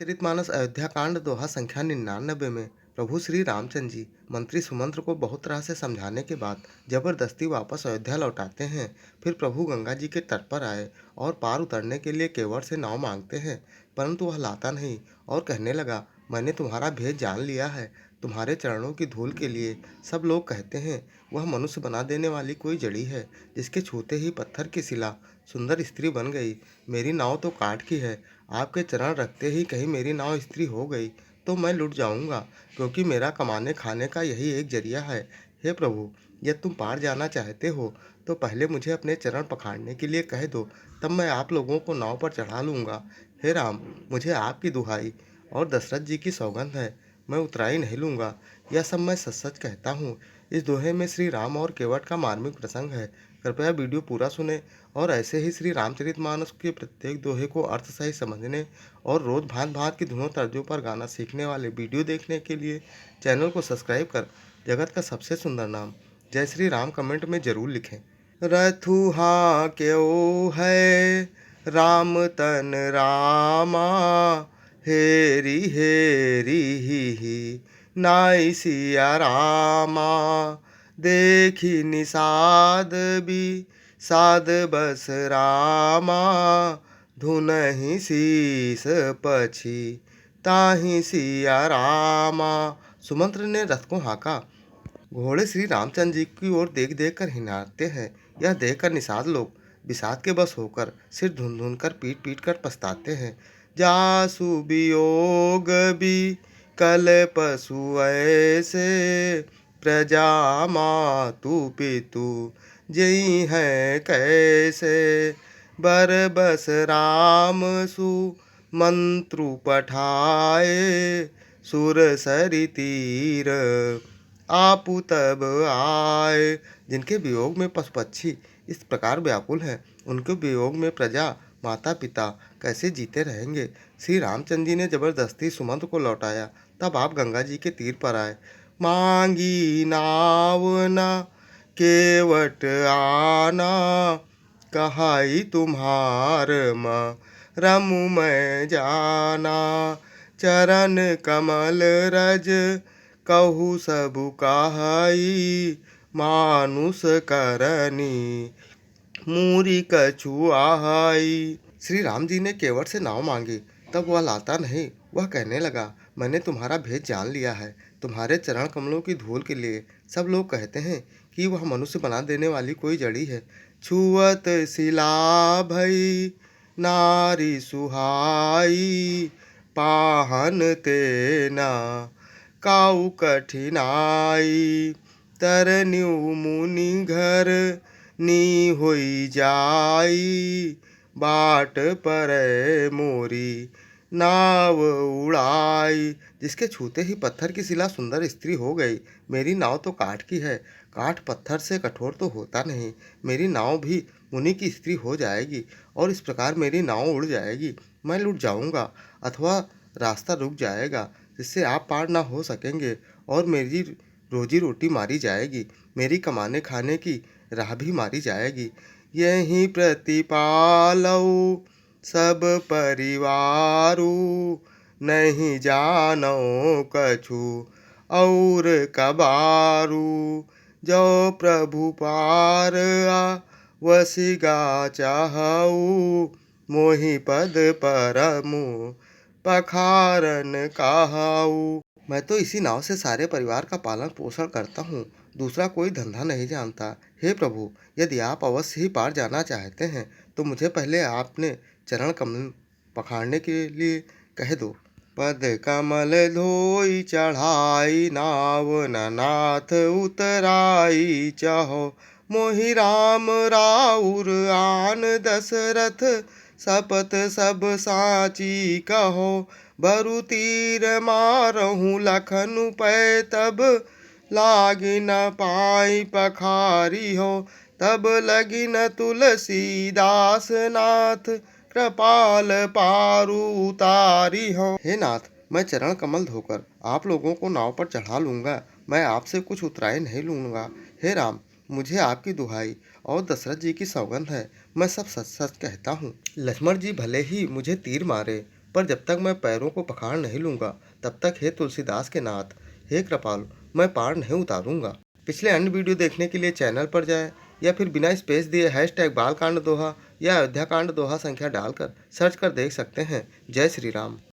रामचरितमानस अयोध्या कांड दोहा संख्या 99 में प्रभु श्री रामचंद्र जी मंत्री सुमंत्र को बहुत तरह से समझाने के बाद जबरदस्ती वापस अयोध्या लौटाते हैं। फिर प्रभु गंगा जी के तट पर आए और पार उतरने के लिए केवट से नाव मांगते हैं, परंतु वह लाता नहीं और कहने लगा, मैंने तुम्हारा भेद जान लिया है। तुम्हारे चरणों की धूल के लिए सब लोग कहते हैं वह मनुष्य बना देने वाली कोई जड़ी है, जिसके छूते ही पत्थर की शिला सुंदर स्त्री बन गई। मेरी नाव तो काठ की है, आपके चरण रखते ही कहीं मेरी नाव स्त्री हो गई तो मैं लुट जाऊंगा, क्योंकि मेरा कमाने खाने का यही एक जरिया है। हे प्रभु, यदि तुम पार जाना चाहते हो तो पहले मुझे अपने चरण पखाड़ने के लिए कह दो, तब मैं आप लोगों को नाव पर चढ़ा लूंगा। हे राम, मुझे आपकी दुहाई और दशरथ जी की सौगंध है, मैं उतराई नहीं लूंगा। यह सब मैं सच सच कहता हूँ। इस दोहे में श्री राम और केवट का मार्मिक प्रसंग है। कृपया वीडियो पूरा सुने और ऐसे ही श्री रामचरितमानस के प्रत्येक दोहे को अर्थ सही समझने और रोज भांत भांत की धुनों तर्जों पर गाना सीखने वाले वीडियो देखने के लिए चैनल को सब्सक्राइब कर जगत का सबसे सुंदर नाम जय श्री राम कमेंट में जरूर लिखें। रथुहा क्यों है राम तन रामा, हेरी हेरी ही नाई सिया रामा। देखी निषाद भी साध बस रामा, धुनहि शीस पछी ताहि सिया रामा। सुमंत्र ने रथ को हाँका। घोड़े श्री रामचंद्र जी की ओर देख देख कर हिनारते हैं। यह देखकर निषाद लोग विषाद के बस होकर सिर धुन धुन कर पीट पीट कर पछताते हैं। जासु वियोग भी कल पशु ऐसे, प्रजा मातु पितु जई है कैसे। बर बस राम सु मंत्रु पठाए, सुर सरि तीर आपू तब आए। जिनके वियोग में पशु पक्षी इस प्रकार व्याकुल हैं, उनके वियोग में प्रजा माता पिता कैसे जीते रहेंगे। श्री रामचंद्र जी ने जबरदस्ती सुमंत को लौटाया। तब आप गंगा जी के तीर पर आए। मांगी नाव न केवट आना, कहाई तुम्हार रमु मैं जाना। चरण कमल रज कहु सबु कहाई, मानुष करनी मूरी कछु आहाई। श्री राम जी ने केवट से नाव मांगी, तब वह लाता नहीं। वह कहने लगा, मैंने तुम्हारा भेद जान लिया है। तुम्हारे चरण कमलों की धूल के लिए सब लोग कहते हैं कि वह मनुष्य बना देने वाली कोई जड़ी है। छुअत शिला भई नारी सुहाई, पाहन तेना काऊ कठिनाई। तरन्यु मुनि घर नी होई जाई, बाट पर मोरी नाव उड़ाई। जिसके छूते ही पत्थर की शिला सुंदर स्त्री हो गई। मेरी नाव तो काठ की है, काठ पत्थर से कठोर तो होता नहीं। मेरी नाव भी मुनि की स्त्री हो जाएगी और इस प्रकार मेरी नाव उड़ जाएगी। मैं लुट जाऊंगा अथवा रास्ता रुक जाएगा, जिससे आप पार ना हो सकेंगे और मेरी रोजी रोटी मारी जाएगी। मेरी कमाने खाने की राह भी मारी जाएगी। यही प्रतिपालऊ सब परिवारू, नहीं जानो कछु और कबारू। जो प्रभु पार आ वसिगा चाहऊ, मोहि पद परमु पखारन कहाऊ। मैं तो इसी नाव से सारे परिवार का पालन पोषण करता हूँ, दूसरा कोई धंधा नहीं जानता। हे प्रभु, यदि आप अवश्य ही पार जाना चाहते हैं तो मुझे पहले आपने चरण कमल पखाड़ने के लिए कह दो। पद कमल धोई चढ़ाई, नाव न नाथ उतराई चहो। मोहि राम राउर आन दशरथ, सपत सब साची कहो। बरु तीर मारहूँ लखनु पै, तब लागी न पाई पखारी हो। तब लगी न तुलसीदास नाथ, कृपाल पारू उतारी हो। हे नाथ, मैं चरण कमल धोकर आप लोगों को नाव पर चढ़ा लूंगा, मैं आपसे कुछ उतराई नहीं लूंगा। हे राम, मुझे आपकी दुहाई और दशरथ जी की सौगंध है, मैं सब सच सच कहता हूँ। लक्ष्मण जी भले ही मुझे तीर मारे पर जब तक मैं पैरों को पखाड़ नहीं लूंगा, तब तक हे तुलसीदास के नाथ, हे कृपालु, मैं पार नहीं उतारूंगा। पिछले अन्य वीडियो देखने के लिए चैनल पर जाएं या फिर बिना स्पेस दिए हैशटैग बालकांड दोहा या अयोध्या कांड दोहा संख्या डालकर सर्च कर देख सकते हैं। जय श्री राम।